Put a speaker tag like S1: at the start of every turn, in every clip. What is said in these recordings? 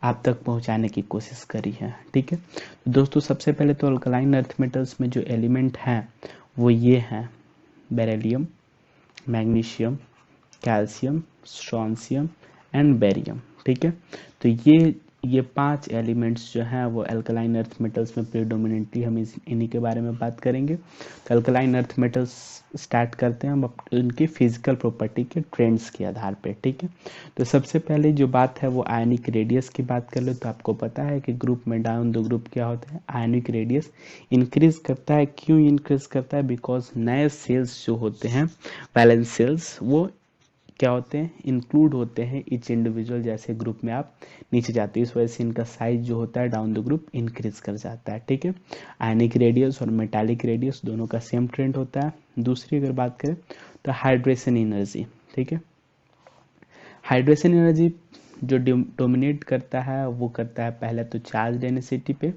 S1: आप तक पहुंचाने की कोशिश करी है। ठीक है, तो दोस्तों सबसे पहले तो अल्कलाइन अर्थ मेटल्स में जो एलिमेंट हैं वो ये हैं: beryllium, magnesium, calcium, strontium and barium. ठीक है, तो ये 5 एलिमेंट्स जो हैं वो अल्कलाइन अर्थ मेटल्स में प्रीडोमिनेंटली हम इन्हीं के बारे में बात करेंगे। तो अल्कलाइन अर्थ मेटल्स स्टार्ट करते हैं हम उनकी फिजिकल प्रॉपर्टी के ट्रेंड्स के आधार पे। ठीक है, तो सबसे पहले जो बात है वो आयनिक रेडियस की बात कर लो। तो आपको पता है कि ग्रुप में डाउन दो ग्रुप क्या होता है, आयनिक रेडियस इंक्रीज करता है। क्यों इंक्रीज करता है? बिकॉज नए सेल्स जो होते हैं, वैलेंस सेल्स, वो क्या होते हैं, इंक्लूड होते हैं ईच इंडिविजुअल। जैसे ग्रुप में आप नीचे जाते हैं, इस वजह से इनका साइज जो होता है डाउन द ग्रुप इंक्रीज कर जाता है। ठीक है, आयनिक रेडियस और मेटालिक रेडियस दोनों का सेम ट्रेंड होता है। दूसरी अगर बात करें तो हाइड्रेशन एनर्जी। ठीक है, हाइड्रेशन एनर्जी जो डोमिनेट करता है वो करता है पहले तो चार्ज डेंसिटी पे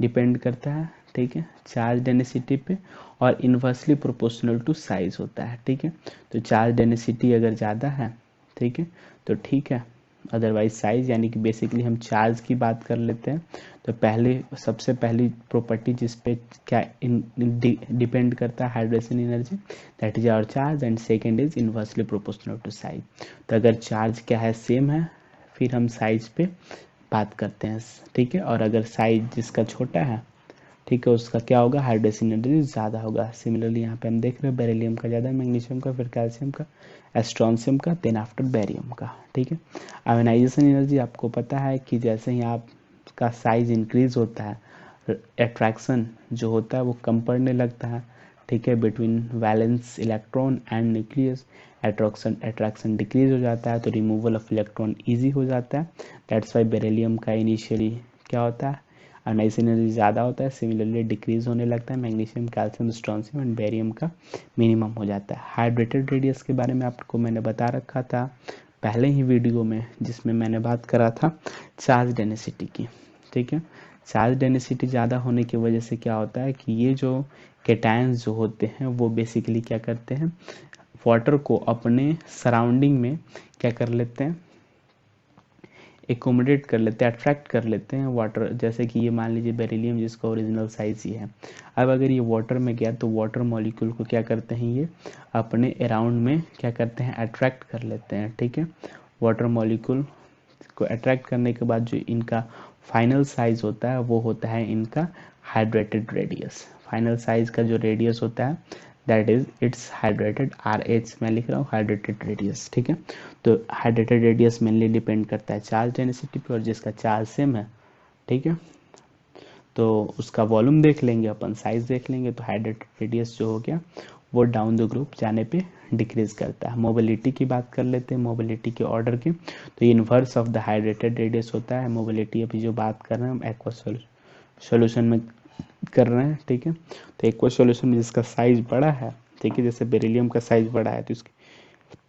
S1: डिपेंड करता है। ठीक है, चार्ज डेंसिटी पे, और इन्वर्सली प्रोपोर्शनल टू साइज होता है। ठीक है, तो चार्ज डेंसिटी अगर ज़्यादा है, ठीक है, तो ठीक है, अदरवाइज साइज, यानी कि बेसिकली हम चार्ज की बात कर लेते हैं। तो सबसे पहली प्रॉपर्टी जिस पे क्या डिपेंड करता है hydration energy, that is our charge, and second is inversely proportional to size. तो अगर चार्ज क्या है, सेम है, फिर हम साइज पे बात करते हैं। ठीक है, और अगर साइज जिसका छोटा है, ठीक है, उसका क्या होगा, हाइड्रेशन एनर्जी ज़्यादा होगा। सिमिलरली यहाँ पे हम देख रहे हैं बेरिलियम का ज़्यादा, मैग्नीशियम का, फिर कैल्शियम का, एस्ट्रोनशियम का, देन आफ्टर बेरियम का। ठीक है, आयोनाइजेशन एनर्जी आपको पता है कि जैसे ही आपका साइज इंक्रीज होता है, अट्रैक्शन जो होता है वो कम पड़ने लगता है। ठीक है, between valence electron and nucleus attraction decrease हो जाता है, तो रिमूवल ऑफ इलेक्ट्रॉन ईजी हो जाता है। दैट्स वाई बेरिलियम का इनिशियली क्या होता है, आयोनाइजेशन एनर्जी ज़्यादा होता है, सिमिलरली डिक्रीज होने लगता है। Magnesium, calcium, strontium and barium का मिनिमम हो जाता है। हाइड्रेटेड रेडियस के बारे में आपको मैंने बता रखा था पहले ही वीडियो में, जिसमें मैंने बात करा था चार्ज डेंसिटी की। ठीक है, चार्ज डेंसिटी ज़्यादा होने की वजह से क्या होता है कि ये जो केटायंस जो होते हैं वो बेसिकली क्या करते हैं, वाटर को अपने सराउंडिंग में क्या कर लेते हैं, एकोमोडेट कर लेते हैं, अट्रैक्ट कर लेते हैं वाटर। जैसे कि ये मान लीजिए बेरिलियम जिसका ओरिजिनल साइज ही है, अब अगर ये वाटर में गया तो वाटर मॉलिक्यूल को क्या करते हैं, ये अपने अराउंड में क्या करते हैं, अट्रैक्ट कर लेते हैं। ठीक है, वाटर मॉलिक्यूल को अट्रैक्ट करने के बाद जो इनका फाइनल साइज होता है वो होता है इनका हाइड्रेटेड रेडियस। फाइनल साइज का जो रेडियस होता है that is it's hydrated, RH मैं लिख रहा हूँ, हाइड्रेटेड रेडियस। ठीक है, तो हाइड्रेटेड रेडियस मेनली डिपेंड करता है चार्ज डेंसिटी पे, और जिसका चार्ज सेम है, ठीक है, तो उसका वॉल्यूम देख लेंगे अपन, साइज देख लेंगे, तो हाइड्रेटेड रेडियस जो हो गया वो डाउन द ग्रुप जाने पे डिक्रीज करता है। मोबिलिटी की बात कर लेते हैं, मोबिलिटी के ऑर्डर की, तो inverse of the hydrated radius होता है मोबिलिटी। अभी जो बात कर रहे हैं हम एक्वा सॉल्यूशन में कर रहे हैं। ठीक है, तो एक्वा सॉल्यूशन में जिसका साइज बड़ा है, ठीक है, जैसे बेरिलियम का साइज बड़ा है, तो इसकी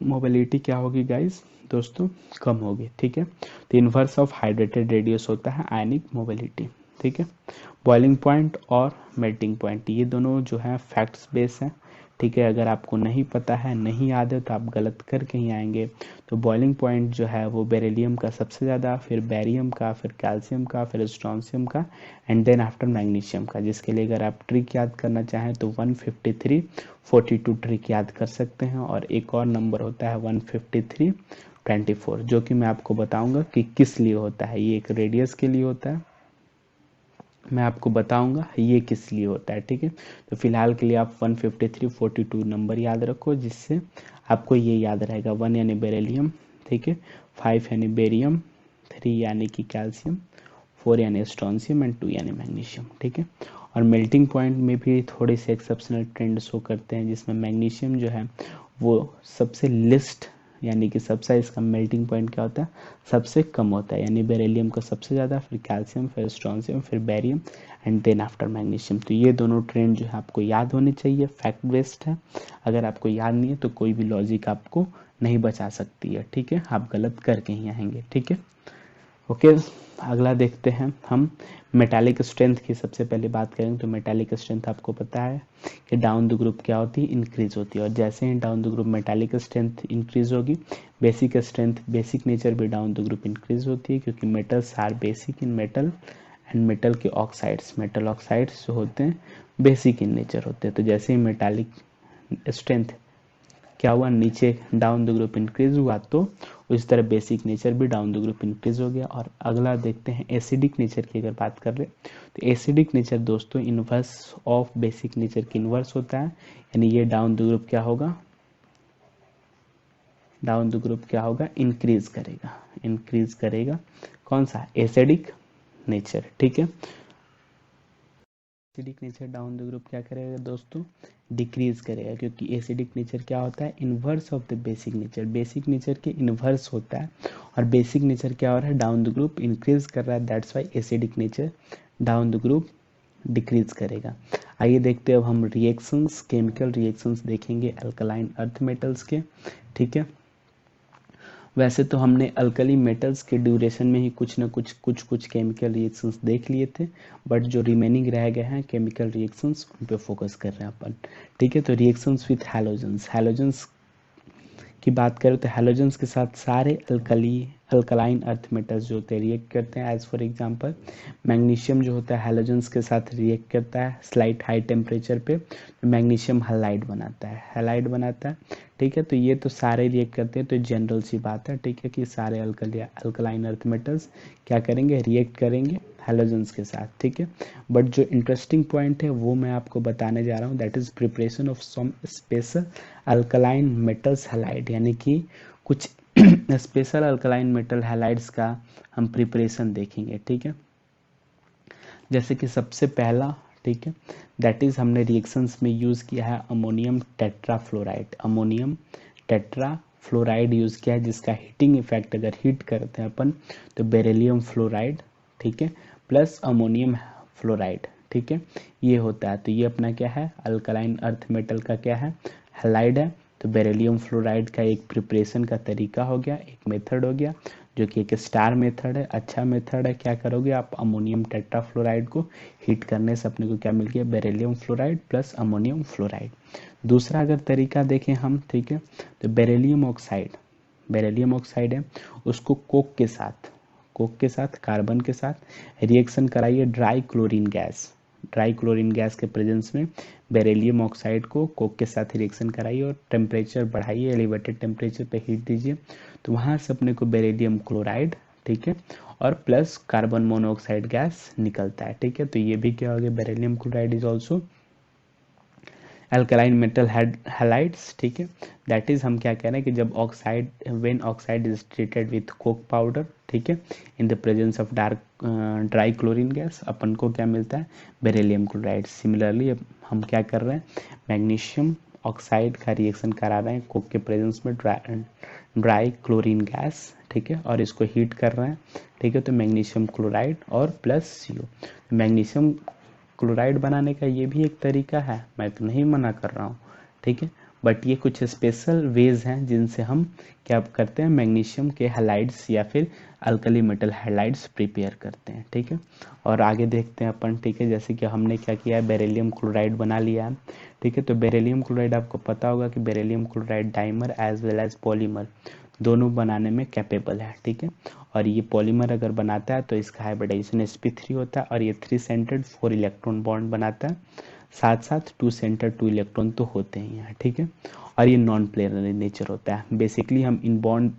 S1: मोबिलिटी क्या होगी गाइस, दोस्तों, कम होगी। ठीक है, तो इनवर्स ऑफ हाइड्रेटेड रेडियस होता है आयनिक मोबिलिटी। ठीक है, बॉइलिंग पॉइंट और मेल्टिंग पॉइंट ये दोनों जो है फैक्ट्स बेस हैं। ठीक है, अगर आपको नहीं पता है, नहीं याद है, तो आप गलत करके ही आएंगे। तो बॉइलिंग पॉइंट जो है वो बेरिलियम का सबसे ज़्यादा, फिर बेरियम का, फिर कैल्शियम का, फिर स्ट्रोंशियम का, एंड देन आफ्टर मैग्नीशियम का। जिसके लिए अगर आप ट्रिक याद करना चाहें तो 153 42 ट्रिक याद कर सकते हैं, और एक और नंबर होता है 153 24, जो कि मैं आपको बताऊंगा कि किस लिए होता है। ये एक रेडियस के लिए होता है, मैं आपको बताऊंगा ये किस लिए होता है। ठीक है, तो फिलहाल के लिए आप 153 42 नंबर याद रखो, जिससे आपको ये याद रहेगा। 1 यानी बेरिलियम, ठीक है, 5 यानी बेरियम, 3 यानी कि कैल्शियम, 4 यानी स्ट्रोंशियम एंड 2 यानी मैग्नीशियम। ठीक है, और मेल्टिंग पॉइंट में भी थोड़े से एक्सेप्शनल ट्रेंड शो करते हैं, जिसमें मैग्नीशियम जो है वो सबसे लिस्ट, यानी कि सबसे इसका मेल्टिंग पॉइंट क्या होता है, सबसे कम होता है। यानी बेरिलियम का सबसे ज़्यादा, फिर कैल्शियम, फिर स्ट्रोंशियम, फिर barium, and then after magnesium. तो ये दोनों ट्रेंड जो है आपको याद होने चाहिए, फैक्ट बेस्ड है। अगर आपको याद नहीं है तो कोई भी लॉजिक आपको नहीं बचा सकती है। ठीक है, आप गलत करके ही आएंगे। ठीक है, ओके, अगला देखते हैं हम मेटालिक स्ट्रेंथ की। सबसे पहले बात करेंगे तो मेटालिक स्ट्रेंथ आपको पता है कि डाउन द ग्रुप क्या होती है, इंक्रीज होती है। और जैसे ही down the group metallic strength increase होगी, बेसिक स्ट्रेंथ, बेसिक नेचर भी डाउन द ग्रुप इंक्रीज होती है, क्योंकि metals are basic in metal and metal के ऑक्साइड्स, मेटल ऑक्साइड्स जो होते हैं बेसिक इन नेचर होते हैं। तो जैसे ही मेटालिक स्ट्रेंथ क्या हुआ, नीचे डाउन द ग्रुप इंक्रीज हुआ, तो उस तरह बेसिक नेचर भी डाउन द ग्रुप इंक्रीज हो गया। और अगला देखते हैं एसिडिक नेचर की। अगर बात कर रहे तो एसिडिक नेचर दोस्तों इनवर्स ऑफ बेसिक नेचर की इनवर्स होता है, यानी ये डाउन द ग्रुप क्या होगा, डाउन द ग्रुप क्या होगा, इंक्रीज करेगा, इंक्रीज करेगा। कौन सा, एसिडिक नेचर, ठीक है। Acidic nature down the group क्या करेगा दोस्तों, डिक्रीज करेगा, क्योंकि एसिडिक नेचर क्या होता है, inverse of the basic nature, basic nature के इनवर्स होता है। और बेसिक नेचर क्या हो रहा है, डाउन द ग्रुप इंक्रीज कर रहा है, that's why acidic nature down the group decrease करेगा। आइए देखते हैं अब हम रिएक्शंस, केमिकल रिएक्शंस देखेंगे अल्कलाइन अर्थ मेटल्स के, ठीक है। वैसे तो हमने अल्कली मेटल्स के ड्यूरेशन में ही कुछ ना कुछ केमिकल रिएक्शंस देख लिए थे, बट जो रिमेनिंग रह गए हैं केमिकल रिएक्शंस उन पे फोकस कर रहे हैं अपन, ठीक है। तो रिएक्शंस विथ हैलोजेंस, हैलोजेंस की बात करें तो हैलोजेंस के साथ सारे अल्कलाइन अर्थ मेटल्स जो होते हैं रिएक्ट करते हैं। एज फॉर एग्जांपल मैग्नीशियम जो होता है हैलोजेंस के साथ रिएक्ट करता है स्लाइट हाई टेम्परेचर पे, तो मैग्नीशियम हैलाइड बनाता है, हैलाइड बनाता है, ठीक है। तो ये तो सारे रिएक्ट करते हैं, तो जनरल सी बात है, ठीक है, कि सारे अल्कलाइन अर्थ मेटल्स क्या करेंगे, रिएक्ट करेंगे हैलोजेंस के साथ, ठीक है। बट जो इंटरेस्टिंग पॉइंट है वो मैं आपको बताने जा रहा हूँ, that is preparation of some special alkaline metals halide, यानी कि कुछ स्पेशल अल्कलाइन मेटल हैलाइड्स का हम प्रिपरेशन देखेंगे, ठीक है। जैसे कि सबसे पहला, ठीक है, दैट इज हमने रिएक्शंस में यूज किया है ammonium tetrafluoride, ammonium tetrafluoride use किया है, जिसका हीटिंग इफेक्ट अगर हीट करते हैं अपन तो बेरिलियम फ्लोराइड, ठीक है, प्लस अमोनियम फ्लोराइड, ठीक है, ये होता है। तो ये अपना क्या है, अल्कलाइन अर्थ मेटल का क्या है, हैलाइड है। तो बेरिलियम फ्लोराइड का एक प्रिपरेशन का तरीका हो गया, एक मेथड हो गया, जो कि एक स्टार मेथड है, अच्छा मेथड है। क्या करोगे आप, अमोनियम टेट्राफ्लोराइड को हीट करने से अपने को क्या मिल गया, beryllium fluoride plus ammonium fluoride. दूसरा अगर तरीका देखें हम, ठीक है, तो बेरिलियम ऑक्साइड, बेरिलियम ऑक्साइड है, उसको कोक के साथ, कोक के साथ, कार्बन के साथ रिएक्शन कराइए dry chlorine gas, dry chlorine gas के प्रेजेंस में बेरिलियम ऑक्साइड को कोक के साथ रिएक्शन कराइए और टेम्परेचर बढ़ाइए, एलिवेटेड टेम्परेचर पे हीट दीजिए, तो वहाँ से अपने को बेरिलियम क्लोराइड, ठीक है, और प्लस कार्बन मोनोऑक्साइड गैस निकलता है, ठीक है। तो ये भी क्या हो गया, beryllium chloride is also alkaline metal halides, ठीक है। दैट इज हम क्या कह रहे हैं कि जब oxide, when oxide is treated with coke powder, ठीक है, in the presence of dry chlorine gas, अपन को क्या मिलता है, बेरिलियम क्लोराइड। सिमिलरली हम क्या कर रहे हैं, मैग्नीशियम ऑक्साइड का रिएक्शन करा रहे हैं कोक के प्रेजेंस में ड्राई क्लोरीन गैस, ठीक है, और इसको हीट कर रहे हैं, ठीक है। तो मैग्नीशियम क्लोराइड और प्लस CO, मैग्नीशियम क्लोराइड बनाने का ये भी एक तरीका है, मैं तो नहीं मना कर रहा हूँ, ठीक है, बट ये कुछ स्पेशल वेज हैं जिनसे हम क्या करते हैं, मैग्नीशियम के हैलाइड्स या फिर अल्कली मेटल हैलाइड्स प्रिपेयर करते हैं, ठीक है। और आगे देखते हैं अपन, ठीक है, जैसे कि हमने क्या किया है, बेरिलियम क्लोराइड बना लिया है, ठीक है। तो बेरिलियम क्लोराइड आपको पता होगा कि beryllium chloride dimer as well as polymer दोनों बनाने में कैपेबल है, ठीक है। और ये पॉलीमर अगर बनाता है तो इसका हाइब्रिडाइजेशन sp3 होता है, और ये 3 सेंटर्ड 4 इलेक्ट्रॉन बॉन्ड बनाता है, साथ साथ 2 सेंटर्ड 2 इलेक्ट्रॉन तो होते ही हैं, ठीक है। और ये नॉन प्लेनर इन नेचर होता है। बेसिकली हम in bond,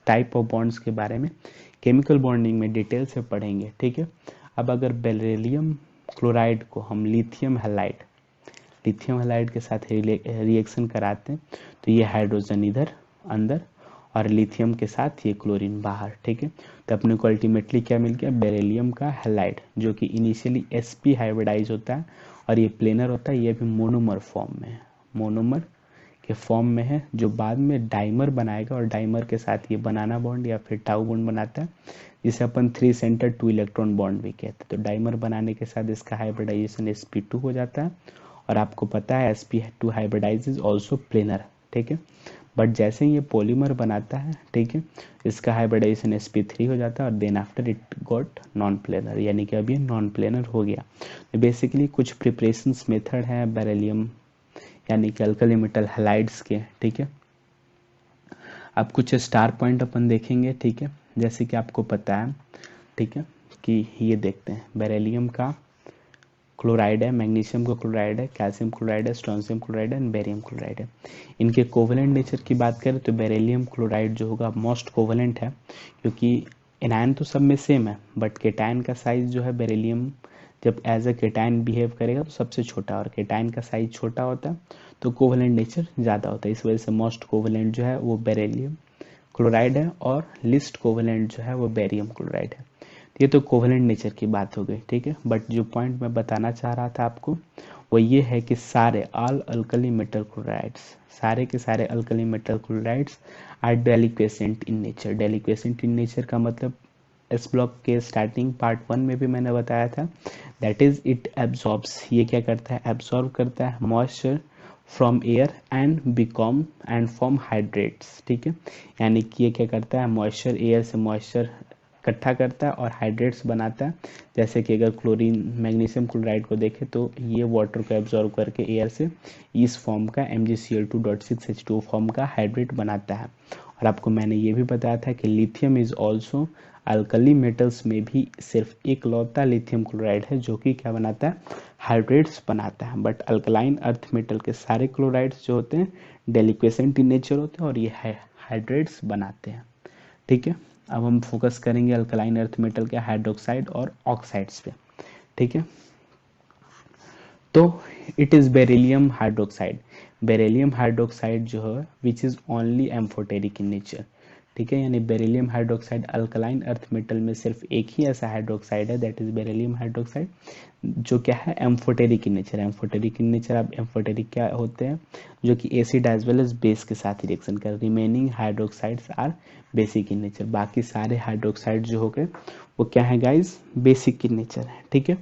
S1: type of bonds के बारे में केमिकल बॉन्डिंग में डिटेल से पढ़ेंगे, ठीक है। अब अगर बेरिलियम क्लोराइड को हम लिथियम हैलाइड, लिथियम हैलाइड के साथ रिएक्शन कराते हैं तो ये हाइड्रोजन इधर अंदर और लिथियम के साथ ये क्लोरीन बाहर, ठीक है। तो अपने को अल्टीमेटली क्या मिल गया, बेरिलियम का हैलाइड, जो कि इनिशियली sp हाइब्रिडाइज होता है और ये प्लेनर होता है, ये भी मोनोमर फॉर्म में है, मोनोमर के फॉर्म में है, जो बाद में डाइमर बनाएगा और डाइमर के साथ ये बनाना बॉन्ड या फिर टाउ बॉन्ड बनाता है, जिसे अपन 3 सेंटर 2 इलेक्ट्रॉन बॉन्ड भी कहते हैं। तो डाइमर बनाने के साथ इसका हाइब्रिडाइजेशन sp2 हो जाता है, और आपको पता है sp2 hybridise is also planar, ठीक है। बट जैसे ही ये पॉलीमर बनाता है, ठीक है, इसका हाइब्रिडाइजेशन sp3 हो जाता है और then after it got non planar, यानी कि अब ये नॉन प्लेनर हो गया। तो बेसिकली कुछ प्रिपरेशंस मेथड है बेरिलियम यानी कि अल्कली मेटल हैलाइड्स के, ठीक है। अब कुछ स्टार पॉइंट अपन देखेंगे, ठीक है, जैसे कि आपको पता है, ठीक है, कि ये देखते हैं बेरिलियम का क्लोराइड है, मैग्नीशियम का क्लोराइड है, कैल्शियम क्लोराइड है, स्ट्रोंशियम क्लोराइड है एंड बेरियम क्लोराइड है। इनके कोवेलेंट नेचर की बात करें तो बेरिलियम क्लोराइड जो होगा मोस्ट कोवेलेंट है, क्योंकि एनायन तो सब में सेम है, बट केटायन का साइज जो है बेरिलियम जब एज अ केटायन बिहेव करेगा तो सबसे छोटा, और केटायन का साइज छोटा होता है तो कोवेलेंट नेचर ज़्यादा होता है। इस वजह से मोस्ट कोवेलेंट जो है वो बेरिलियम क्लोराइड है और लिस्ट कोवेलेंट जो है वो बेरियम क्लोराइड है। ये तो कोवेलेंट नेचर की बात हो गई, ठीक है। बट जो पॉइंट मैं बताना चाह रहा था आपको वो ये है कि सारे ऑल अल्कली मेटल क्लोराइड्स, सारे के सारे alkali metal chlorides are deliquescent in nature. Deliquescent in nature का मतलब इस ब्लॉक के स्टार्टिंग पार्ट 1 में भी मैंने बताया था, दैट इज इट एब्जॉर्ब्स, ये क्या करता है, एब्जॉर्ब करता है moisture from air and become and form hydrates, ठीक है। यानी कि ये क्या करता है, मॉइस्चर, एयर से मॉइस्चर इकट्ठा करता है और हाइड्रेट्स बनाता है। जैसे कि अगर क्लोरीन मैग्नीशियम क्लोराइड को देखें तो ये वाटर को एब्जॉर्ब करके एयर से इस फॉर्म का MgCl2.6H2O फॉर्म का हाइड्रेट बनाता है। और आपको मैंने ये भी बताया था कि lithium is also alkali metals में भी सिर्फ एक लौता लिथियम क्लोराइड है जो कि क्या बनाता है, हाइड्रेट्स बनाता है। बट अल्कलाइन अर्थ मेटल के सारे क्लोराइड्स जो होते हैं डेलिक्वेसेंट इन नेचर होते हैं और ये हाइड्रेट्स बनाते हैं, ठीक है। अब हम फोकस करेंगे अल्कलाइन अर्थ मेटल के हाइड्रोक्साइड और ऑक्साइड्स पे, ठीक है। तो it is beryllium hydroxide. Beryllium hydroxide जो है which is only amphoteric in nature, ठीक है। यानी beryllium hydroxide alkaline earth metal में सिर्फ एक ही ऐसा हाइड्रोक्साइड है, दैट इज बेरिलियम हाइड्रोक्साइड, जो क्या है, amphoteric in nature. Amphoteric in nature, अब एम्फोटेरिक क्या होते हैं, जो कि acid as well as base के साथ रिएक्शन कर, remaining hydroxides are basic in nature. बाकी सारे हाइड्रोक्साइड जो हो गए वो क्या है गाइज, बेसिक इन नेचर है, ठीक है।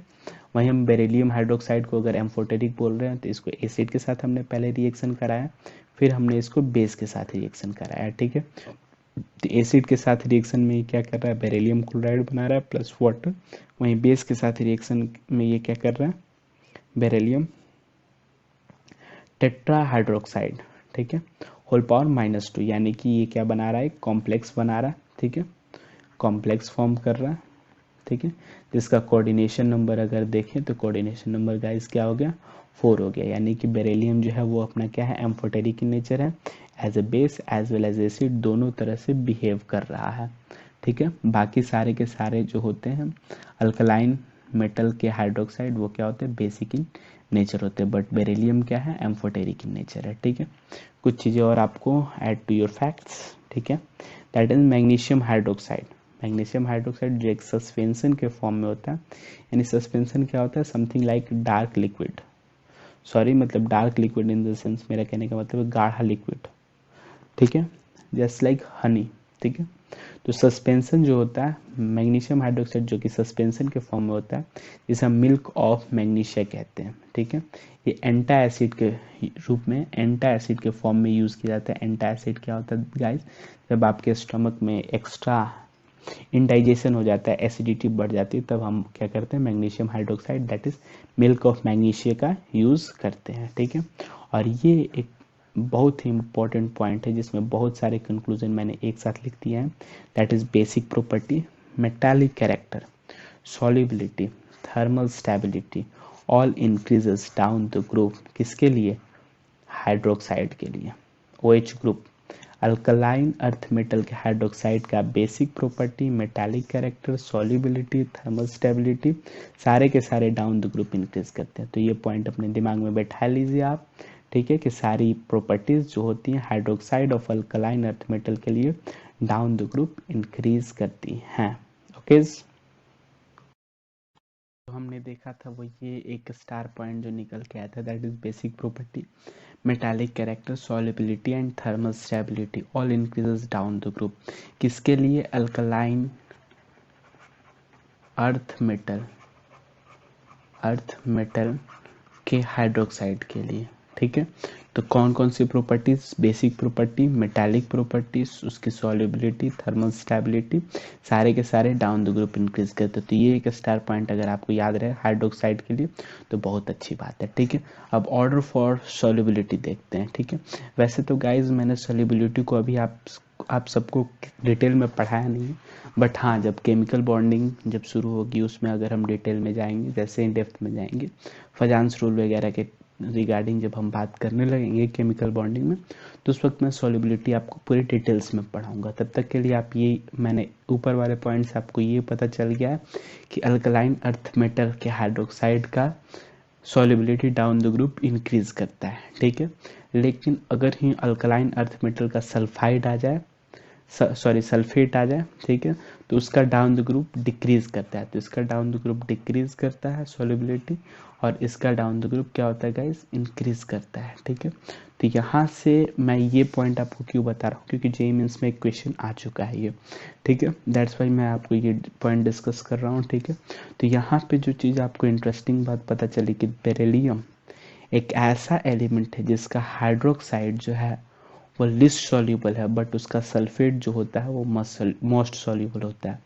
S1: वहीं हम बेरिलियम हाइड्रोक्साइड को अगर एम्फोटेरिक बोल रहे हैं तो इसको एसिड के साथ हमने पहले रिएक्शन कराया, फिर हमने इसको बेस के साथ रिएक्शन कराया, ठीक है। तो एसिड के साथ रिएक्शन में क्या कर रहा है, बेरिलियम क्लोराइड बना रहा है प्लस वाटर। वहीं बेस के साथ रिएक्शन में ये क्या कर रहा है, बेरिलियम टेट्रा हाइड्रोक्साइड, ठीक है, होल पावर -2, यानी कि ये क्या बना रहा है, कॉम्प्लेक्स बना रहा है, ठीक है, कॉम्प्लेक्स फॉर्म कर रहा है, ठीक है। जिसका कोऑर्डिनेशन नंबर अगर देखें तो कोऑर्डिनेशन नंबर गाइस क्या हो गया, 4 हो गया। यानी कि बेरिलियम जो है वो अपना क्या है, एम्फोटेरिक इन नेचर है, as a base as well as acid दोनों तरह से बिहेव कर रहा है, ठीक है। बाकी सारे के सारे जो होते हैं अल्कलाइन मेटल के हाइड्रोक्साइड वो क्या होते हैं, बेसिक इन नेचर होते हैं, बट बेरिलियम क्या है, एम्फोटेरिक इन नेचर है, ठीक है। कुछ चीज़ें और आपको ऐड टू योर फैक्ट्स, ठीक है, that is magnesium hydroxide. Magnesium hydroxide जो एक सस्पेंशन के फॉर्म में होता है, यानी सस्पेंशन क्या होता है, something like dark liquid, sorry मतलब dark liquid in the sense, मेरा कहने का मतलब गाढ़ा लिक्विड, ठीक है, जस्ट लाइक हनी, ठीक है। तो सस्पेंशन जो होता है मैग्नीशियम हाइड्रोक्साइड जो कि सस्पेंशन के फॉर्म में होता है, जिसे हम मिल्क ऑफ मैग्नीशिया कहते हैं, ठीक है। ये एंटा एसिड के रूप में, एंटा एसिड के फॉर्म में यूज़ किया जाता है। एंटा एसिड क्या होता है गाइस, जब आपके स्टमक में एक्स्ट्रा इंडाइजेशन हो जाता है, एसिडिटी बढ़ जाती है, तब हम क्या करते हैं, magnesium hydroxide that is milk of magnesia का यूज़ करते हैं, ठीक है। और ये एक बहुत ही इंपॉर्टेंट पॉइंट है जिसमें बहुत सारे कंक्लूजन मैंने एक साथ लिख दिए हैं, that is basic property, metallic character, solubility, thermal stability, all increases down the group, किसके लिए, हाइड्रोक्साइड के लिए, OH group. Alkaline earth metal के हाइड्रोक्साइड का basic property, metallic character, solubility, thermal stability, सारे के सारे डाउन द ग्रुप इंक्रीज करते हैं। तो ये पॉइंट अपने दिमाग में बैठा लीजिए आप, ठीक है, कि सारी प्रॉपर्टीज जो होती हैं hydroxide of alkaline earth metal के लिए डाउन द ग्रुप इंक्रीज करती हैं, ओके। तो हमने देखा था वो ये एक स्टार पॉइंट जो निकल के आया था, that is basic property, metallic character, solubility and thermal stability all increases down the group, किसके लिए, अल्कलाइन अर्थ मेटल के हाइड्रोक्साइड के लिए, ठीक है। तो कौन कौन सी properties, basic property, metallic properties, उसकी सॉल्युबिलिटी, थर्मल स्टेबिलिटी, सारे के सारे डाउन द ग्रुप इंक्रीज करते हैं। तो ये एक स्टार पॉइंट अगर आपको याद रहे हाइड्रोक्साइड के लिए तो बहुत अच्छी बात है, ठीक है। अब ऑर्डर फॉर सॉल्युबिलिटी देखते हैं, ठीक है। वैसे तो गाइज मैंने सॉल्युबिलिटी को अभी आप सबको डिटेल में पढ़ाया नहीं है, बट हाँ जब केमिकल बॉन्डिंग जब शुरू होगी उसमें अगर हम डिटेल में जाएंगे, जैसे इन डेप्थ में जाएंगे, फजांस रूल वगैरह के रिगार्डिंग जब हम बात करने लगेंगे केमिकल बॉन्डिंग में, तो उस वक्त मैं सॉल्युबिलिटी आपको पूरी डिटेल्स में पढ़ाऊंगा। तब तक के लिए आप ये, मैंने ऊपर वाले पॉइंट से आपको ये पता चल गया है कि अल्कलाइन अर्थ मेटल के हाइड्रोक्साइड का solubility down the group increase करता है, ठीक है। लेकिन अगर ही अल्कलाइन अर्थ मेटल का सल्फाइड आ जाए, सॉरी सल्फेट आ जाए, ठीक है, तो उसका डाउन द ग्रुप डिक्रीज करता है। तो इसका डाउन द ग्रुप डिक्रीज करता है सॉल्युबिलिटी, और इसका डाउन द ग्रुप क्या होता है गाइस, इंक्रीज करता है, ठीक है। तो यहाँ से मैं ये पॉइंट आपको क्यों बता रहा हूँ, क्योंकि जेईई मेंस में एक क्वेश्चन आ चुका है ये, ठीक है। दैट्स वाई मैं आपको ये पॉइंट डिस्कस कर रहा हूँ, ठीक है। तो यहाँ पे जो चीज़ आपको इंटरेस्टिंग बात पता चली कि बेरिलियम एक ऐसा एलिमेंट है जिसका हाइड्रोक्साइड जो है वो लिस्ट सॉल्यूबल है, बट उसका सल्फेट जो होता है वो मोस्ट सॉल्यूबल होता है।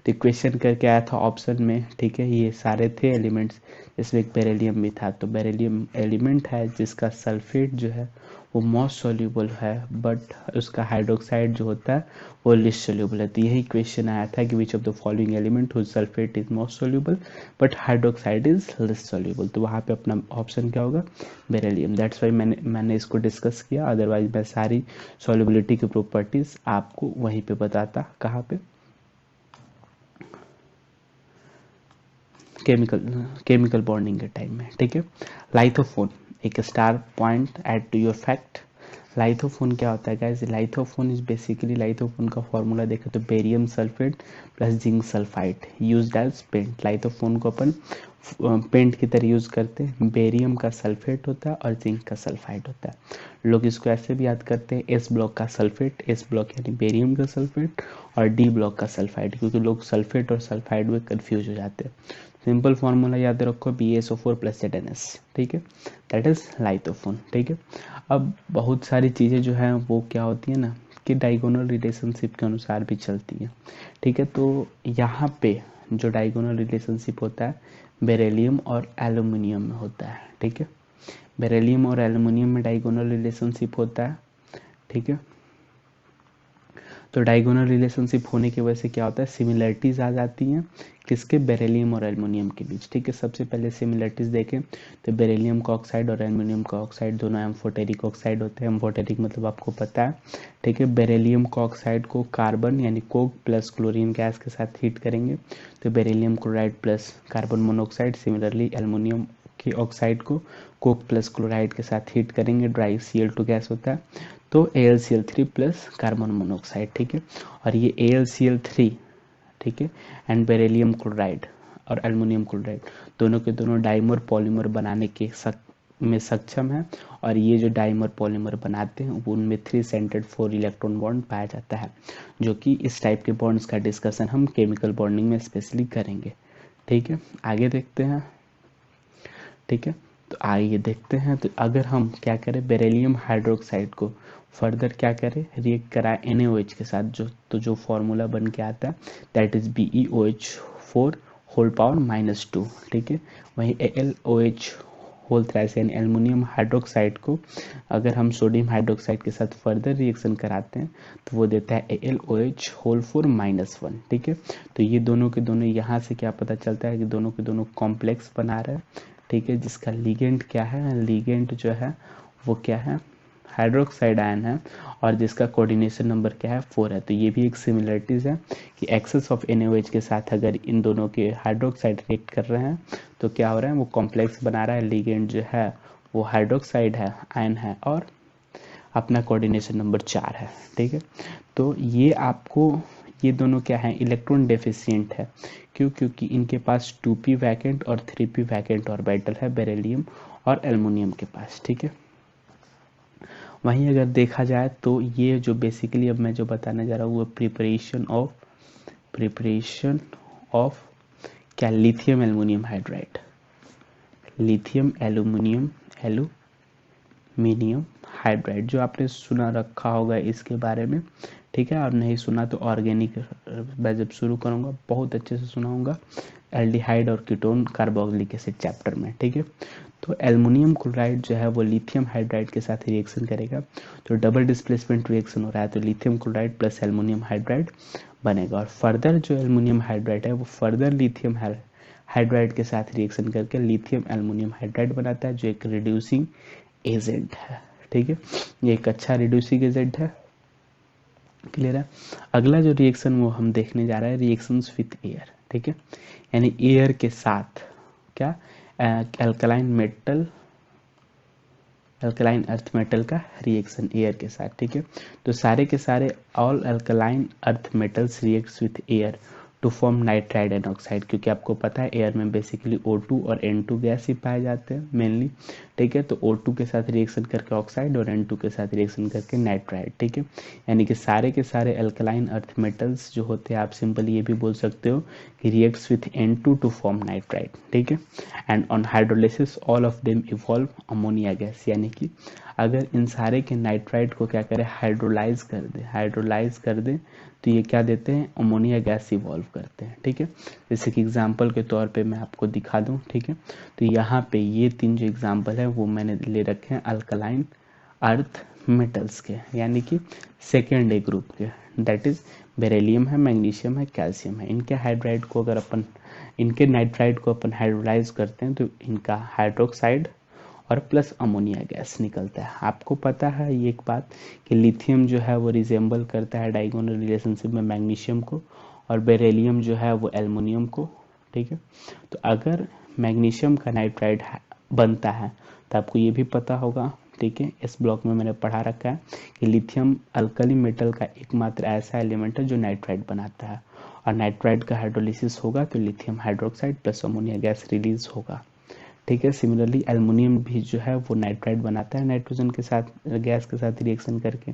S1: तो इक्वेशन करके आया था ऑप्शन में, ठीक है। ये सारे थे एलिमेंट्स, इसमें एक बेरिलियम भी था। तो बेरिलियम एलिमेंट है जिसका सल्फेट जो है वो मोस्ट सॉल्यूबल है, बट उसका हाइड्रोक्साइड जो होता है वो लिस्ट सॉल्यूबल है। तो यही क्वेश्चन आया था कि which of the following element whose sulphate is most soluble but hydroxide is least soluble. तो वहाँ पे अपना ऑप्शन क्या होगा, बेरिलियम। दैट्स वाई मैंने इसको डिस्कस किया, अदरवाइज मैं सारी सॉल्युबिलिटी की प्रॉपर्टीज आपको वहीं पे बताता, कहाँ पे, केमिकल बॉन्डिंग के टाइम में, ठीक है। लाइथोफोन एक star point add to your fact. Lithopone क्या होता है guys, lithopone is basically, lithopone का फॉर्मूला देखें तो barium sulphate plus zinc sulphide used as paint. Lithopone को अपन पेंट की तरह यूज करते हैं। बेरियम का सल्फेट होता है और जिंक का सल्फाइड होता है। लोग इसको ऐसे भी याद करते हैं एस ब्लॉक का सल्फेट, एस ब्लॉक यानी बेरियम का सल्फेट, और डी ब्लॉक का सल्फाइड, क्योंकि लोग सल्फेट और सल्फाइड में कंफ्यूज हो जाते हैं। सिंपल फॉर्मूला याद रखो BaSO4 प्लस ZnS, ठीक है, दैट इज लाइथोफोन, ठीक है। अब बहुत सारी चीज़ें जो हैं वो क्या होती है ना कि डायगोनल रिलेशनशिप के अनुसार भी चलती हैं, ठीक है। तो यहाँ पे जो डायगोनल रिलेशनशिप होता है बेरिलियम और एल्युमिनियम में होता है, ठीक है। बेरिलियम और एल्युमिनियम में डायगोनल रिलेशनशिप होता है, ठीक है। तो डायगोनल रिलेशनशिप होने की वजह से क्या होता है, सिमिलरिटीज आ जाती हैं किसके, बेरिलियम और एल्युमिनियम के बीच, ठीक है। सबसे पहले सिमिलरिटीज देखें तो बेरिलियम का ऑक्साइड और एल्युमिनियम का ऑक्साइड दोनों एम्फोटेरिक ऑक्साइड होते हैं। एम्फोटेरिक मतलब आपको पता है, ठीक है। बेरिलियम का ऑक्साइड को कार्बन यानी कोक प्लस क्लोरीन गैस के साथ हीट करेंगे तो beryllium chloride plus carbon monoxide. Similarly aluminium के ऑक्साइड को कोक प्लस क्लोराइड के साथ हीट करेंगे, ड्राई Cl2 गैस होता है, तो AlCl3 प्लस कार्बन मोनोऑक्साइड, ठीक है। और ये AlCl3, ठीक है, एंड बेरिलियम क्लोराइड और एल्युमिनियम क्लोराइड दोनों के दोनों डाइमर पॉलीमर बनाने के में सक्षम है। और ये जो डाइमर पॉलीमर बनाते हैं उनमें 3 सेंटर्ड 4 इलेक्ट्रॉन बॉन्ड पाया जाता है, जो कि इस टाइप के बॉन्ड्स का डिस्कशन हम केमिकल बॉन्डिंग में स्पेशली करेंगे, ठीक है। आगे देखते हैं, ठीक है। तो आइए देखते हैं, तो अगर हम क्या करें, बेरिलियम हाइड्रोक्साइड को फर्दर क्या करें, रिएक्ट कराएं NaOH के साथ, जो फॉर्मूला बन के आता है that is BeOH4 whole power -2, ठीक है। वहीं AlOH होल थ्राइस यानी एल्युमिनियम हाइड्रोक्साइड को अगर हम सोडियम हाइड्रोक्साइड के साथ फर्दर रिएक्शन कराते हैं तो वो देता है AlOH होल 4 -1, ठीक है। तो ये दोनों के दोनों, यहाँ से क्या पता चलता है कि दोनों के दोनों कॉम्प्लेक्स बना रहा है, ठीक है, जिसका लिगेंड क्या है, लिगेंड जो है वो क्या है, हाइड्रोक्साइड आयन है, और जिसका कोऑर्डिनेशन नंबर क्या है, 4 है। तो ये भी एक सिमिलरिटीज है कि एक्सेस ऑफ NaOH के साथ अगर इन दोनों के हाइड्रोक्साइड रिएक्ट कर रहे हैं तो क्या हो रहा है, वो कॉम्प्लेक्स बना रहा है, लिगेंड जो है वो हाइड्रोक्साइड है, आयन है, और अपना कोऑर्डिनेशन नंबर 4 है, ठीक है। तो ये आपको, ये दोनों क्या है, इलेक्ट्रॉन डेफिशिएंट है, क्यों, क्योंकि इनके पास 2p वैकेंट और 3p वैकेंट ऑर्बिटल है बेरिलियम और एल्युमिनियम के पास, ठीक है। वहीं अगर देखा जाए तो ये जो बेसिकली अब मैं जो बताने जा रहा हूँ वो प्रिपरेशन ऑफ क्या, lithium aluminium hydride, lithium aluminium aluminium hydride, जो आपने सुना रखा होगा इसके बारे में, ठीक है। और नहीं सुना तो ऑर्गेनिक मैं जब शुरू करूँगा बहुत अच्छे से सुनाऊंगा, एल्डिहाइड और कीटोन कार्बोक्सिलिक एसिड चैप्टर में, ठीक है। तो एल्युमिनियम क्लोराइड जो है वो लिथियम हाइड्राइड के साथ रिएक्शन करेगा, तो डबल डिस्प्लेसमेंट रिएक्शन हो रहा है, तो lithium chloride plus aluminium hydride बनेगा। और फर्दर जो एल्युमिनियम हाइड्राइड है वो फर्दर लिथियम हाइड्राइड के साथ रिएक्शन करके लिथियम एल्युमिनियम हाइड्राइड बनाता है, जो एक रिड्यूसिंग एजेंट है, ठीक है। ये एक अच्छा रिड्यूसिंग एजेंट है, क्लियर है। अगला जो रिएक्शन वो हम देखने जा रहे हैं, रिएक्शंस विथ एयर, ठीक है, यानी एयर के साथ क्या, alkaline metal, alkaline earth metal का रिएक्शन एयर के साथ, ठीक है। तो सारे के सारे all alkaline earth metals reacts with air to form nitride and oxide, क्योंकि आपको पता है एयर में बेसिकली O2 और N2 गैस ही पाए जाते हैं मेनली, ठीक है। तो O2 के साथ रिएक्शन करके ऑक्साइड और N2 के साथ रिएक्शन करके नाइट्राइड, ठीक है। यानी कि सारे के सारे अल्कलाइन अर्थ मेटल्स जो होते हैं, आप सिंपल ये भी बोल सकते हो कि reacts with N2 to form nitride, ठीक है। And on hydrolysis all of them evolve ammonia gas, यानी कि अगर इन सारे के नाइट्राइड को क्या करें, हाइड्रोलाइज कर दे तो ये क्या देते हैं, अमोनिया गैस इवॉल्व करते हैं, ठीक है। जैसे कि एग्जांपल के तौर पे मैं आपको दिखा दूं, ठीक है। तो यहाँ पे ये 3 जो एग्जांपल है वो मैंने ले रखे हैं अल्कलाइन अर्थ मेटल्स के, यानी कि सेकेंड ए ग्रुप के, दैट इज बेरिलियम है, मैग्नीशियम है, कैल्शियम है। इनके हाइड्राइड को अगर अपन, इनके नाइट्राइड को अपन हाइड्रोलाइज करते हैं तो इनका हाइड्रोक्साइड और प्लस अमोनिया गैस निकलता है। आपको पता है ये एक बात कि लिथियम जो है वो रिजेंबल करता है डायगोनल रिलेशनशिप में मैग्नीशियम को, और बेरिलियम जो है वो एल्युमिनियम को, ठीक है। तो अगर मैग्नीशियम का नाइट्राइड बनता है तो आपको ये भी पता होगा, ठीक है, इस ब्लॉक में मैंने पढ़ा रखा है कि लिथियम अल्कली मेटल का एकमात्र ऐसा एलिमेंट है जो नाइट्राइड बनाता है, और नाइट्राइड का हाइड्रोलिसिस होगा तो lithium hydroxide plus ammonia gas release होगा, ठीक है। सिमिलरली एल्युमिनियम भी जो है वो नाइट्राइड बनाता है नाइट्रोजन के साथ, गैस के साथ रिएक्शन करके,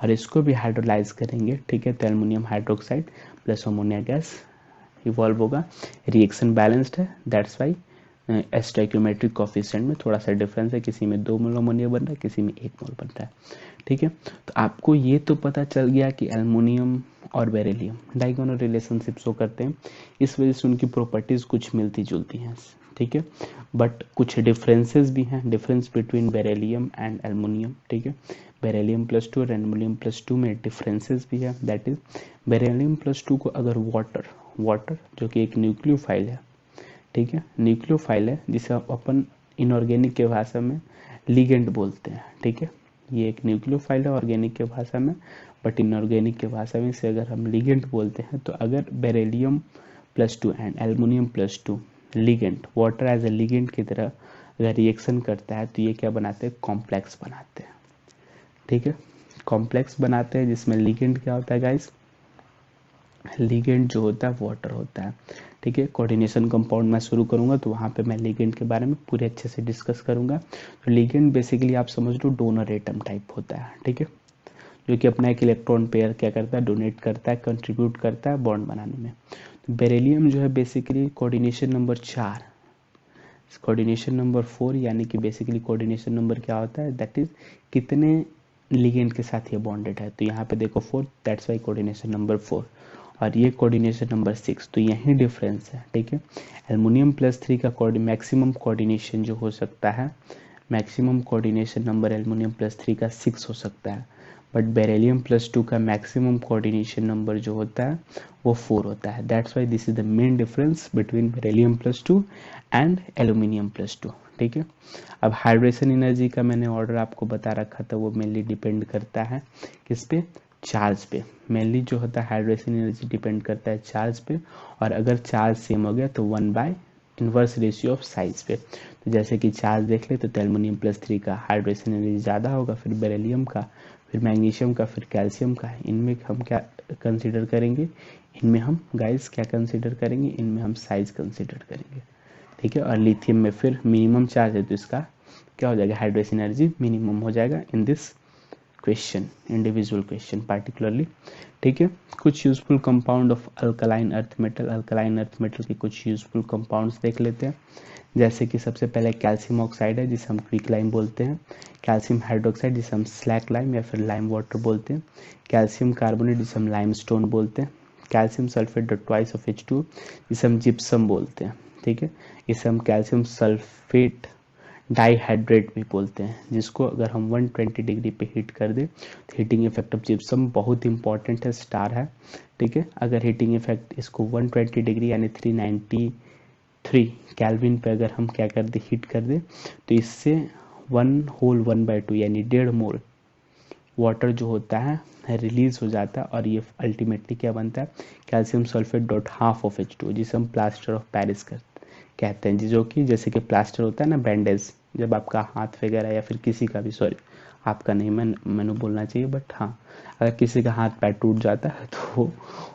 S1: और इसको भी हाइड्रोलाइज करेंगे, ठीक है। तो aluminium hydroxide plus ammonia gas evolve होगा। रिएक्शन बैलेंस्ड है, दैट्स वाई स्टोइकियोमेट्रिक कोफिशिएंट में थोड़ा सा डिफरेंस है, किसी में 2 मोल अमोनिया बन रहा है, किसी में 1 मोल बन रहा है, ठीक है। तो आपको ये तो पता चल गया कि एल्युमिनियम और बेरिलियम डायगोनल रिलेशनशिप शो करते हैं, इस वजह से उनकी प्रॉपर्टीज कुछ मिलती जुलती हैं, ठीक है। बट कुछ डिफरेंसेस भी हैं, difference between beryllium and aluminium, ठीक है। बेरिलियम +2 और एल्युमिनियम +2 में डिफरेंसेस भी है, दैट इज बेरिलियम +2 को अगर वाटर जो कि एक न्यूक्लियोफाइल है, ठीक है, न्यूक्लियोफाइल है, जिसे अपन इनऑर्गेनिक के भाषा में लिगेंड बोलते हैं, ठीक है। ये एक न्यूक्लियोफाइल है ऑर्गेनिक के भाषा में, बट इनऑर्गेनिक के भाषा में इसे अगर हम लिगेंड बोलते हैं, तो अगर beryllium +2 and aluminium +2 ligand, water as a ligand की तरह अगर रिएक्शन करता है तो ये क्या बनाते हैं, कॉम्प्लेक्स बनाते हैं, ठीक है। कॉम्प्लेक्स बनाते हैं जिसमें लिगेंड क्या होता है गाइस, लिगेंड जो होता है वाटर होता है, ठीक है। कोऑर्डिनेशन कंपाउंड मैं शुरू करूंगा तो वहां पे मैं लिगेंड के बारे में पूरे अच्छे से डिस्कस करूंगा। तो लिगेंड बेसिकली आप समझ लो डोनर एटम टाइप होता है, ठीक है, जो कि अपना एक इलेक्ट्रॉन पेयर क्या करता है, डोनेट करता है, कंट्रीब्यूट करता है बॉन्ड बनाने में। तो बेरिलियम जो है basically coordination number 4, coordination number 4, यानी कि बेसिकली कोऑर्डिनेशन नंबर क्या होता है, दैट इज कितने लिगेंड के साथ ये बॉन्डेड है। तो यहाँ पे देखो 4, दैट्स वाई कोऑर्डिनेशन नंबर 4, और ये कोऑर्डिनेशन नंबर 6, तो यही डिफरेंस है, ठीक है। एल्युमिनियम +3 का मैक्सिमम कोऑर्डिनेशन जो हो सकता है, मैक्सिमम कोऑर्डिनेशन नंबर एल्युमिनियम +3 का 6 हो सकता है, बट बेरिलियम +2 का मैक्सिमम कोऑर्डिनेशन नंबर जो होता है वो 4 होता है। That's why this is the main difference between beryllium +2 and aluminium +2, ठीक है। अब हाइड्रेशन एनर्जी का मैंने ऑर्डर आपको बता रखा था, वो मेनली डिपेंड करता है किस पे, चार्ज पे। मेनली जो होता है हाइड्रेशन एनर्जी डिपेंड करता है चार्ज पे, और अगर चार्ज सेम हो गया तो 1/इनवर्स रेशियो ऑफ साइज पे। तो जैसे कि चार्ज देख ले तो एल्युमिनियम +3 का हाइड्रेशन एनर्जी ज़्यादा होगा, फिर बेरिलियम का, फिर मैग्नीशियम का, फिर कैल्शियम का। इनमें हम क्या कंसिडर करेंगे, इनमें हम गाइस क्या कंसिडर करेंगे, इनमें हम साइज कंसिडर करेंगे, ठीक है। और लिथियम में फिर मिनिमम चार्ज है तो इसका क्या हो जाएगा, हाइड्रेशन एनर्जी मिनिमम हो जाएगा in this question, individual question particularly, ठीक है। कुछ useful compound of alkaline earth metal, alkaline earth metal के कुछ यूजफुल कंपाउंड्स देख लेते हैं। जैसे कि सबसे पहले कैल्शियम ऑक्साइड है जिसे हम क्विक लाइम बोलते हैं, कैल्शियम हाइड्रोक्साइड जिसे हम स्लैक लाइम या फिर लाइम वाटर बोलते हैं, कैल्शियम कार्बोनेट जिसे हम लाइम स्टोन बोलते हैं, calcium sulphate twice of H2 जिसे हम जिप्सम बोलते हैं, ठीक है। इसे हम कैल्शियम सल्फेट डाइहाइड्रेट भी बोलते हैं, जिसको अगर हम 120 डिग्री पे हीट कर दें तो हीटिंग इफेक्ट ऑफ जिप्सम बहुत इंपॉर्टेंट है, स्टार है, ठीक है। अगर हीटिंग इफेक्ट इसको 120 डिग्री यानी 393 केल्विन पे अगर हम क्या कर दे, हीट कर दे, तो इससे 1/2 यानी 1.5 मोल वाटर जो होता है रिलीज हो जाता है, और ये अल्टीमेटली क्या बनता है, calcium sulphate dot half of H2 जिसे हम प्लास्टर ऑफ पेरिस कहते हैं, जो कि जैसे कि प्लास्टर होता है ना, बैंडेज, जब आपका हाथ वगैरह या फिर किसी का भी, सॉरी आपका नहीं, मैंने बोलना चाहिए, बट हाँ, अगर किसी का हाथ पैर टूट जाता है तो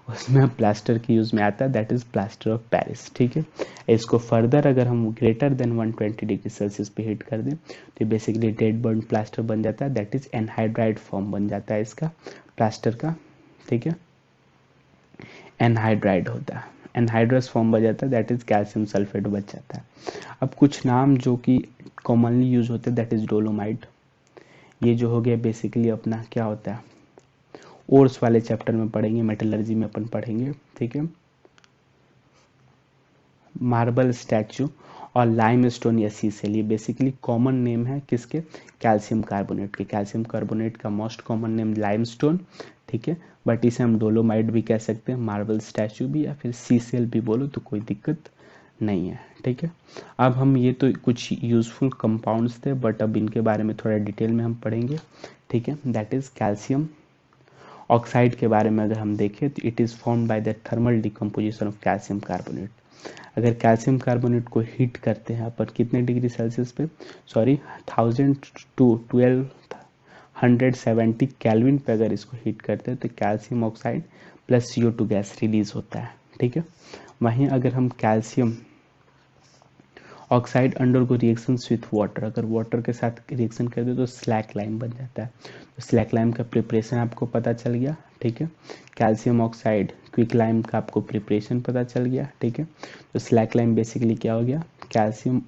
S1: उसमें प्लास्टर की यूज में आता है, that is plaster of Paris, ठीक है। इसको फर्दर अगर हम ग्रेटर देन 120 डिग्री सेल्सियस पे हीट कर दें तो बेसिकली डेड बर्न प्लास्टर बन जाता है, दैट इज एनहाइड्राइड फॉर्म बन जाता है इसका प्लास्टर का, ठीक है। एनहाइड्राइड होता है, एनहाइड्रस फॉर्म बन जाता है, दैट इज कैल्शियम सल्फेट बच जाता है। अब कुछ नाम जो कि कॉमनली यूज होते हैं, दैट इज डोलोमाइट, ये जो हो गया बेसिकली अपना क्या होता है, ओर्स वाले चैप्टर में पढ़ेंगे, मेटलर्जी में अपन पढ़ेंगे, ठीक है। मार्बल स्टैचू और लाइम स्टोन या सीसेल, ये बेसिकली कॉमन नेम है किसके, कैल्शियम कार्बोनेट के। कैल्शियम कार्बोनेट का most common name lime stone, ठीक है, बट इसे हम डोलोमाइट भी कह सकते हैं, मार्बल स्टैचू भी, या फिर सीसेल भी बोलो तो कोई दिक्कत नहीं है, ठीक है। अब हम ये तो कुछ यूजफुल कंपाउंड्स थे, बट अब इनके बारे में थोड़ा डिटेल में हम पढ़ेंगे, ठीक है। दैट इज कैल्शियम ऑक्साइड के बारे में अगर हम देखें तो it is form by the thermal decomposition of calcium carbonate. अगर कैल्शियम कार्बोनेट को हीट करते हैं अपन कितने डिग्री सेल्सियस पे, सॉरी 1000 to 1270 केल्विन पे अगर इसको हीट करते हैं तो calcium oxide plus CO2 gas release होता है, ठीक है। वहीं अगर हम कैल्शियम ऑक्साइड अंडर को रिएक्शन विथ वाटर, अगर वाटर के साथ रिएक्शन कर दे तो स्लैक लाइम बन जाता है। तो स्लैक लाइम का प्रिपरेशन आपको पता चल गया, ठीक है। कैल्शियम ऑक्साइड क्विक लाइम का आपको प्रिपरेशन पता चल गया, ठीक है। तो स्लैक लाइम बेसिकली क्या हो गया, कैल्शियम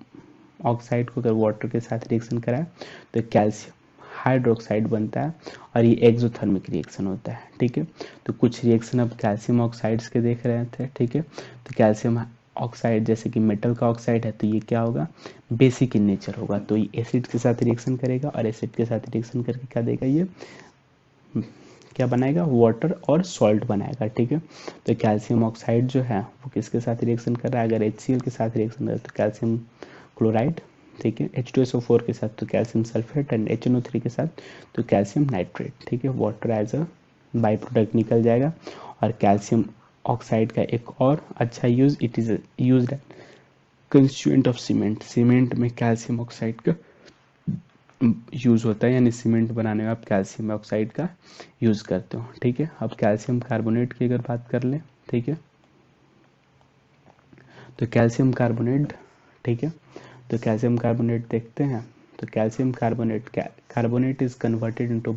S1: ऑक्साइड को अगर वाटर के साथ रिएक्शन कराए तो कैल्शियम हाइड्रोक्साइड बनता है, और ये एक्सोथर्मिक रिएक्शन होता है, ठीक है। तो कुछ रिएक्शन अब कैल्शियम ऑक्साइड्स के देख रहे थे, ठीक है। तो कैल्शियम ऑक्साइड जैसे कि मेटल का ऑक्साइड है तो ये क्या होगा, बेसिक इन नेचर होगा, तो ये एसिड के साथ रिएक्शन करेगा, और एसिड के साथ रिएक्शन करके क्या देगा, ये क्या बनाएगा, वाटर और सॉल्ट बनाएगा, ठीक है। तो कैल्शियम ऑक्साइड जो है वो किसके साथ रिएक्शन कर रहा है, अगर HCl के साथ रिएक्शन कर रहा है तो कैल्शियम क्लोराइड, ठीक है, H2SO4 के साथ तो कैल्शियम सल्फेट, एंड HNO3 के साथ तो कैल्शियम नाइट्रेट, ठीक है। Water as a by product निकल जाएगा। और कैल्शियम ऑक्साइड का एक और अच्छा use, it is used constituent of cement, cement में कैल्शियम ऑक्साइड का यूज होता है, यानी सीमेंट बनाने में आप कैल्शियम ऑक्साइड का यूज करते हो, ठीक है। अब कैल्शियम कार्बोनेट की अगर बात कर ले, ठीक है, तो कैल्शियम कार्बोनेट, ठीक है, तो कैल्शियम कार्बोनेट देखते हैं, तो calcium carbonate is converted into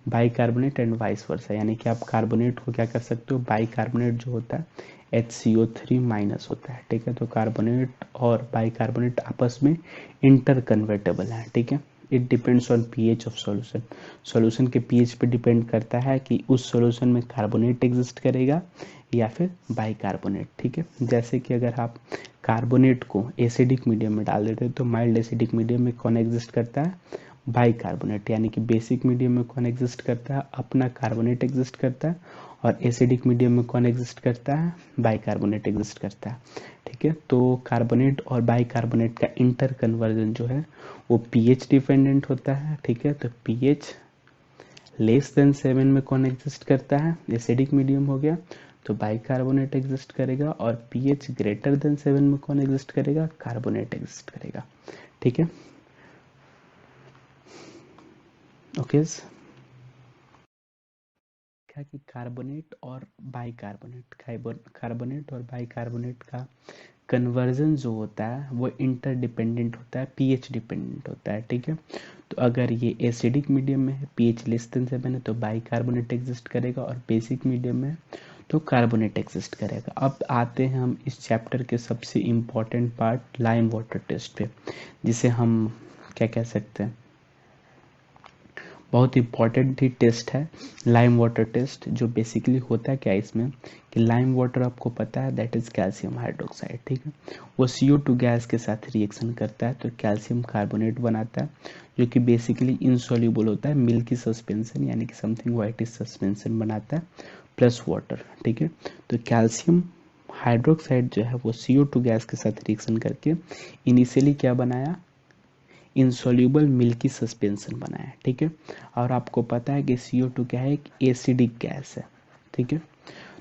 S1: bicarbonate and vice versa, यानी कि आप कार्बोनेट को क्या कर सकते हो, बाइकार्बोनेट जो होता है HCO3 माइनस होता है, ठीक है। तो कार्बोनेट और बाइकार्बोनेट आपस में इंटर कन्वर्टेबल है, ठीक है। It depends on pH of solution, solution के pH पे डिपेंड करता है कि उस सॉल्यूशन में कार्बोनेट एग्जिस्ट करेगा या फिर बाइकार्बोनेट, ठीक है। जैसे कि अगर आप कार्बोनेट को एसिडिक मीडियम में डाल देते हैं तो माइल्ड एसिडिक मीडियम में कौन एग्जिस्ट करता है, बाइकार्बोनेट, यानी कि बेसिक मीडियम में कौन एग्जिस्ट करता है, अपना कार्बोनेट एग्जिस्ट करता है, और एसिडिक मीडियम में कौन एग्जिस्ट करता है, बाइकार्बोनेट एग्जिस्ट करता है, ठीक है। तो कार्बोनेट और बाइकार्बोनेट का इंटर कन्वर्जन जो है वो pH डिपेंडेंट होता है, ठीक है। तो pH लेस देन 7 में कौन एग्जिस्ट करता है, एसिडिक मीडियम हो गया तो बाइकार्बोनेट एग्जिस्ट करेगा, और pH ग्रेटर देन 7 में कौन एग्जिस्ट करेगा, कार्बोनेट एग्जिस्ट करेगा, ठीक है। ओके, देखा कि कार्बोनेट और बाइकार्बोनेट, कार्बोनेट और बाइकार्बोनेट का कन्वर्जन जो होता है वो इंटरडिपेंडेंट होता है, पीएच डिपेंडेंट होता है, ठीक है। तो अगर ये एसिडिक मीडियम में है, पीएच लेस देन 7 है, तो बाइकार्बोनेट एग्जिस्ट करेगा, और बेसिक मीडियम में तो कार्बोनेट एग्जिस्ट करेगा। अब आते हैं हम इस चैप्टर के सबसे important part lime water test पे, जिसे हम क्या कह सकते हैं, बहुत इंपॉर्टेंट ही टेस्ट है लाइम वाटर टेस्ट। जो बेसिकली होता है क्या इसमें कि लाइम वाटर आपको पता है दैट इज कैल्शियम हाइड्रोक्साइड, ठीक है। वो CO2 गैस के साथ रिएक्शन करता है तो कैल्शियम कार्बोनेट बनाता है, जो कि बेसिकली इनसॉल्युबल होता है, मिल्की सस्पेंशन यानी कि समथिंग वाइटिश सस्पेंशन बनाता है प्लस वाटर, ठीक है। तो कैल्शियम हाइड्रोक्साइड जो है वो CO2 गैस के साथ रिएक्शन करके इनिशियली क्या बनाया, इंसॉल्युबल मिल्की सस्पेंशन बनाया, ठीक है। और आपको पता है कि CO2 क्या है, एक एसिडिक गैस है, ठीक है।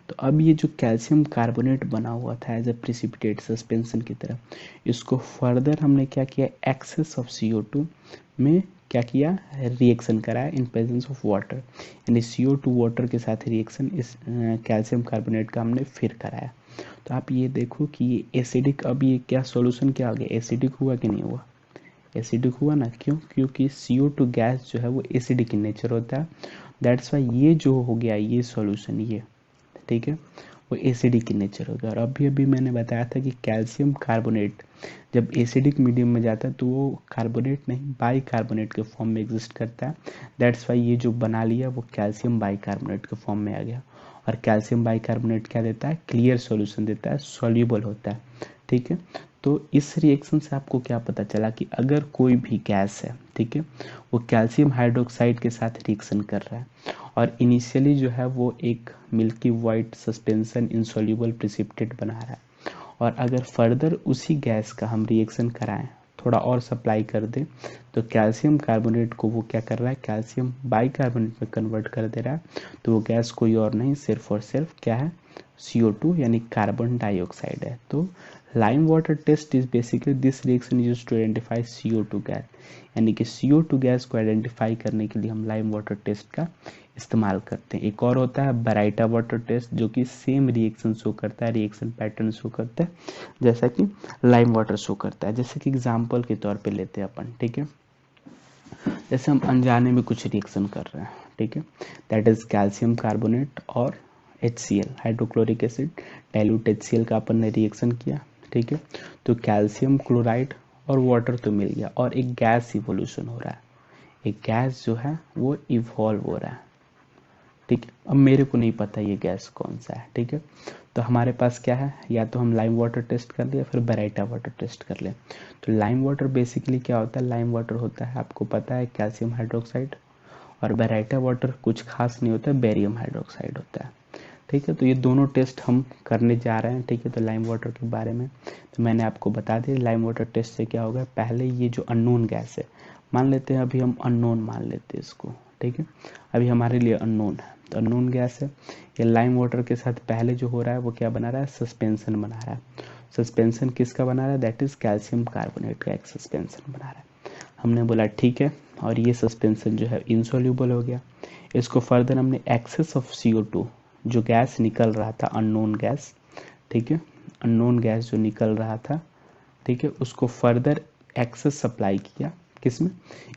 S1: तो अब ये जो कैल्शियम कार्बोनेट बना हुआ था एज ए प्रिसिपिटेट सस्पेंशन की तरह, इसको फर्दर हमने क्या किया, एक्सेस ऑफ CO2 में क्या किया, रिएक्शन कराया इन प्रेजेंस ऑफ वाटर, यानी CO2 वाटर के साथ रिएक्शन इस कैल्शियम कार्बोनेट का हमने फिर कराया। तो आप ये देखो कि ये एसिडिक, अब ये क्या सॉल्यूशन क्या हो गया, एसिडिक हुआ कि नहीं हुआ, एसिडिक हुआ ना, क्यों, क्योंकि CO2 गैस जो है वो एसिडिक इन नेचर होता है, दैट्स वाई ये जो हो गया ये सॉल्यूशन, ये ठीक है, वो एसिडिक इन नेचर होगा। और अभी अभी मैंने बताया था कि कैल्शियम कार्बोनेट जब एसिडिक मीडियम में जाता है तो वो कार्बोनेट नहीं बाई कार्बोनेट के फॉर्म में एग्जिस्ट करता है, दैट्स वाई ये जो बना लिया वो कैल्शियम बाई कार्बोनेट के फॉर्म में आ गया। और कैल्शियम बाई कार्बोनेट क्या देता है, क्लियर सॉल्यूशन देता है, सॉल्यूबल होता है, ठीक है। तो इस रिएक्शन से आपको क्या पता चला कि अगर कोई भी गैस है, ठीक है, वो कैल्शियम हाइड्रोक्साइड के साथ रिएक्शन कर रहा है और इनिशियली जो है वो एक milky white suspension insoluble precipitate बना रहा है, और अगर फर्दर उसी गैस का हम रिएक्शन कराएं, थोड़ा और सप्लाई कर दें, तो कैल्शियम कार्बोनेट को वो क्या कर रहा है, कैल्शियम बाइकार्बोनेट में कन्वर्ट कर दे रहा है। तो वो गैस कोई और नहीं, सिर्फ और सिर्फ क्या है, CO2 यानी कार्बन डाइऑक्साइड है। तो lime water test is basically this reaction use to identify CO2 gas, यानी कि CO2 गैस को आइडेंटिफाई करने के लिए हम लाइम वाटर टेस्ट का इस्तेमाल करते हैं। एक और होता है बराइटा वाटर टेस्ट, जो कि सेम रिएक्शन शो करता है, रिएक्शन पैटर्न शो करता है जैसा कि लाइम वाटर शो करता है। जैसे कि एग्जाम्पल के तौर पे लेते हैं अपन, ठीक है, जैसे हम अनजाने में कुछ रिएक्शन कर रहे हैं, ठीक है, दैट इज कैल्शियम कार्बोनेट और HCl hydrochloric acid, dilute HCl का अपन ने रिएक्शन किया, ठीक है। तो कैल्शियम क्लोराइड और वाटर तो मिल गया, और एक गैस इवोल्यूशन हो रहा है, एक गैस जो है वो इवॉल्व हो रहा है, ठीक है। अब मेरे को नहीं पता ये गैस कौन सा है, ठीक है। तो हमारे पास क्या है, या तो हम लाइम वाटर टेस्ट कर ले या फिर बराइटा वाटर टेस्ट कर ले। तो लाइम वाटर बेसिकली क्या होता है, लाइम वाटर होता है आपको पता है कैल्शियम हाइड्रोक्साइड, और बराइटा वाटर कुछ खास नहीं होता, बेरियम हाइड्रोक्साइड होता है, ठीक है। तो ये दोनों टेस्ट हम करने जा रहे हैं, ठीक है। तो लाइम वाटर के बारे में तो मैंने आपको बता दिया, लाइम वाटर टेस्ट से क्या होगा, पहले ये जो अननोन गैस है, मान लेते हैं अभी हम अननोन मान लेते हैं इसको, ठीक है, अभी हमारे लिए अननोन है, तो अननोन गैस है, ये लाइम वाटर के साथ पहले जो हो रहा है वो क्या बना रहा है, सस्पेंशन बना रहा है। सस्पेंशन किसका बना रहा है, दैट इज कैल्शियम कार्बोनेट का एक सस्पेंशन बना रहा है। हमने बोला ठीक है, और ये सस्पेंशन जो है इनसॉल्युबल हो गया। इसको फर्दर हमने एक्सेस ऑफ CO2 जो गैस निकल रहा था, अननोन गैस, ठीक है, अननोन गैस जो निकल रहा था, ठीक है, उसको फर्दर एक्सेस सप्लाई किया किसमें,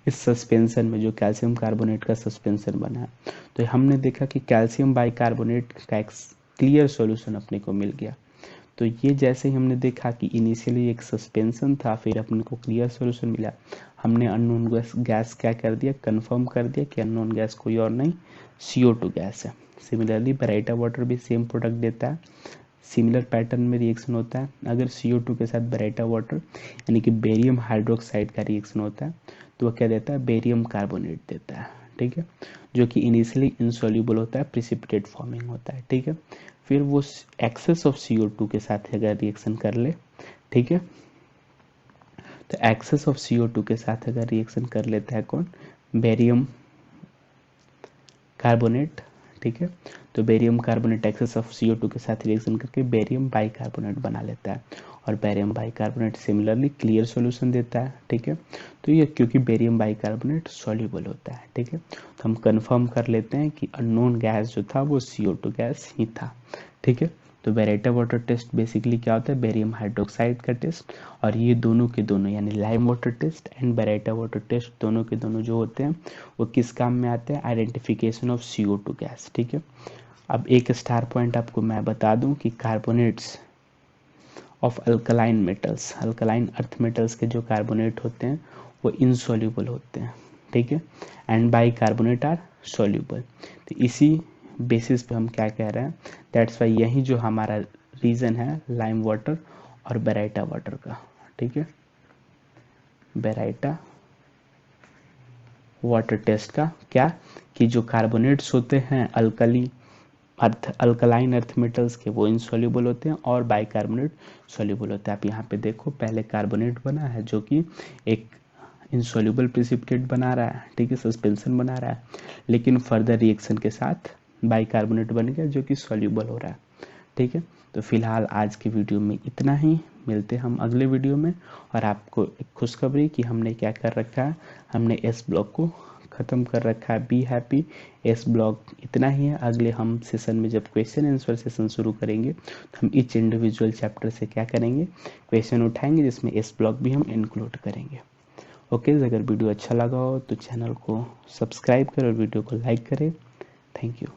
S1: इस सस्पेंशन में जो कैल्शियम कार्बोनेट का सस्पेंशन बना है। तो हमने देखा कि कैल्शियम बाइकार्बोनेट का एक क्लियर सॉल्यूशन अपने को मिल गया। तो ये जैसे ही हमने देखा कि इनिशियली एक सस्पेंशन था, फिर अपने को क्लियर सॉल्यूशन मिला, हमने अननोन गैस क्या कर दिया, कंफर्म कर दिया कि अननोन गैस कोई और नहीं, CO2 गैस है। सिमिलरली बराइटा वाटर भी सेम प्रोडक्ट देता है, सिमिलर पैटर्न में रिएक्शन होता है। अगर CO2 के साथ बराइटा वाटर यानी कि बेरियम हाइड्रोक्साइड का रिएक्शन होता है तो वह क्या देता है, बेरियम कार्बोनेट देता है, ठीक है, जो कि इनिशियली इनसॉल्युबल होता है, प्रिसिपिटेट फॉर्मिंग होता है, ठीक है। फिर वो एक्सेस ऑफ CO2 के साथ अगर रिएक्शन कर ले, ठीक है, तो एक्सेस ऑफ CO2 के साथ अगर रिएक्शन कर लेता है कौन, बेरियम कार्बोनेट, ठीक है, तो barium carbonate access of CO2 के साथ रिएक्शन करके बेरियम बाइकार्बोनेट बना लेता है। और barium bicarbonate similarly clear solution देता है। ठीक है, तो ये क्योंकि बेरियम बाइकार्बोनेट सॉल्युबल होता है। ठीक है, तो हम कंफर्म कर लेते हैं कि अननोन गैस जो था वो CO2 गैस ही था। ठीक है, तो बेरेटा वाटर टेस्ट बेसिकली क्या होता है, बेरियम हाइड्रोक्साइड का टेस्ट, और ये दोनों के दोनों यानी lime water test and baryta water test दोनों के दोनों जो होते हैं वो किस काम में आते हैं, आइडेंटिफिकेशन ऑफ CO2 गैस। ठीक है, अब एक स्टार पॉइंट आपको मैं बता दूं कि carbonates of alkaline metals, alkaline earth metals के जो कार्बोनेट होते हैं वो इनसॉल्युबल होते हैं। ठीक है, एंड बाइकार्बोनेट आर सॉल्युबल। तो इसी बेसिस पे हम क्या कह रहे हैं, दैट्स वाई यही जो हमारा रीजन है लाइम वाटर और बेराइटा वाटर का। ठीक है, बेराइटा वाटर टेस्ट का क्या, कि जो कार्बोनेट्स होते हैं अल्कलाइन अर्थ मेटल्स के वो इनसॉल्युबल होते हैं और बाइकार्बोनेट सॉल्युबल होते हैं। आप यहाँ पे देखो पहले कार्बोनेट बना है जो कि एक इनसॉल्युबल प्रिसिपिटेट बना रहा है। ठीक है, सस्पेंशन बना रहा है, लेकिन फर्दर रिएक्शन के साथ बाइकार्बोनेट बन गया जो कि सॉल्युबल हो रहा है। ठीक है, तो फिलहाल आज की वीडियो में इतना ही, मिलते हैं हम अगले वीडियो में। और आपको एक खुशखबरी कि हमने क्या कर रखा है, हमने एस ब्लॉक को ख़त्म कर रखा है। बी हैप्पी, एस ब्लॉक इतना ही है। अगले हम सेशन में जब क्वेश्चन आंसर सेशन शुरू करेंगे तो हम ईच इंडिविजुअल चैप्टर से क्या करेंगे, क्वेश्चन उठाएंगे जिसमें एस ब्लॉक भी हम इंक्लूड करेंगे। ओके, अगर वीडियो अच्छा लगा हो तो चैनल को सब्सक्राइब करें और वीडियो को लाइक करें। Thank you.